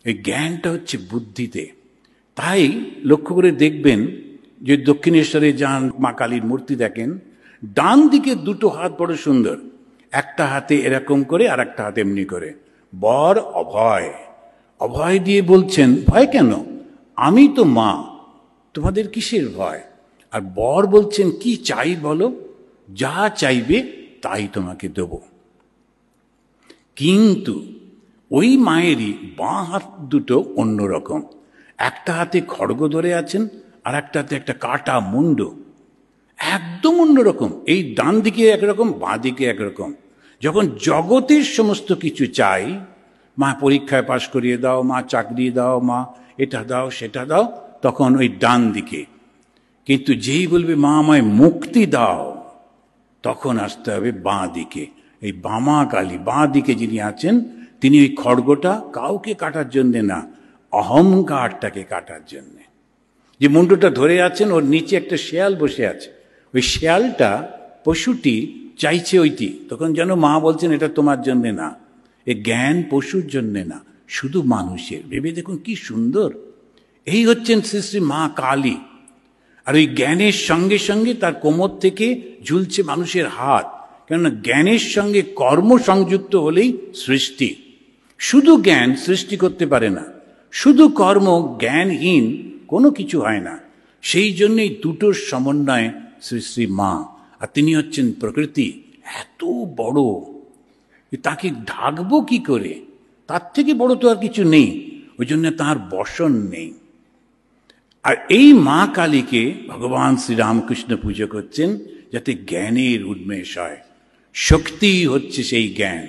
এই জ্ঞানটা হচ্ছে বুদ্ধিতে। তাই লক্ষ্য করে দেখবেন যে দক্ষিণেশ্বরে যান, মা কালীর মূর্তি দেখেন, ডান দিকে দুটো হাত বড় সুন্দর, একটা হাতে এরকম করে আর একটা হাতে এমনি করে। বর অভয়, অভয় দিয়ে বলছেন ভয় কেন, আমি তো মা, তোমাদের কিসের ভয়? আর বর বলছেন কি চাই বলো, যা চাইবে তাই তোমাকে দেব। কিন্তু ওই মায়েরই বাঁ হাত দুটো অন্যরকম, একটা হাতে খড়গ ধরে আছেন আর একটা হাতে একটা কাটা মুন্ড, একদম অন্যরকম। এই ডান দিকে একরকম, বাঁ দিকে একরকম। যখন জগতের সমস্ত কিছু চাই, মা পরীক্ষায় পাশ করিয়ে দাও, মা চাকরি দাও, মা এটা দাও সেটা দাও, তখন ওই ডান দিকে। কিন্তু যেই বলবে মা আমায় মুক্তি দাও, তখন আসতে হবে বাঁ দিকে। এই বামা কালী বাঁ দিকে যিনি আছেন, তিনি ওই খড়গটা কাউকে কাটার জন্যে না, অহংকারটাকে কাটার জন্যে। যে মুন্ডটা ধরে আছেন, ওর নিচে একটা শেয়াল বসে আছে, ওই শেয়ালটা পশুটি চাইছে ওইটি, তখন যেন মা বলছেন এটা তোমার জন্যে না, এ জ্ঞান পশুর জন্যে না, শুধু মানুষের। ভেবে দেখুন কি সুন্দর। এই হচ্ছেন শ্রী শ্রী মা কালী। আর ওই জ্ঞানের সঙ্গে সঙ্গে তার কোমর থেকে ঝুলছে মানুষের হাত, কেননা জ্ঞানের সঙ্গে কর্ম সংযুক্ত হলেই সৃষ্টি। শুধু জ্ঞান সৃষ্টি করতে পারে না, শুধু কর্ম জ্ঞানহীন কোনো কিছু হয় না। সেই জন্যই দুটোর সমন্বয় শ্রী শ্রী মা। আর তিনি হচ্ছেন প্রকৃতি, এত বড়, তাকে ঢাকবো কি করে, তার থেকে বড় তো আর কিছু নেই, ওই জন্য তার বসন নেই। আর এই মা কালীকে ভগবান শ্রীরামকৃষ্ণ পুজো করছেন যাতে জ্ঞানের উন্মেষ হয়। শক্তি হচ্ছে সেই জ্ঞান।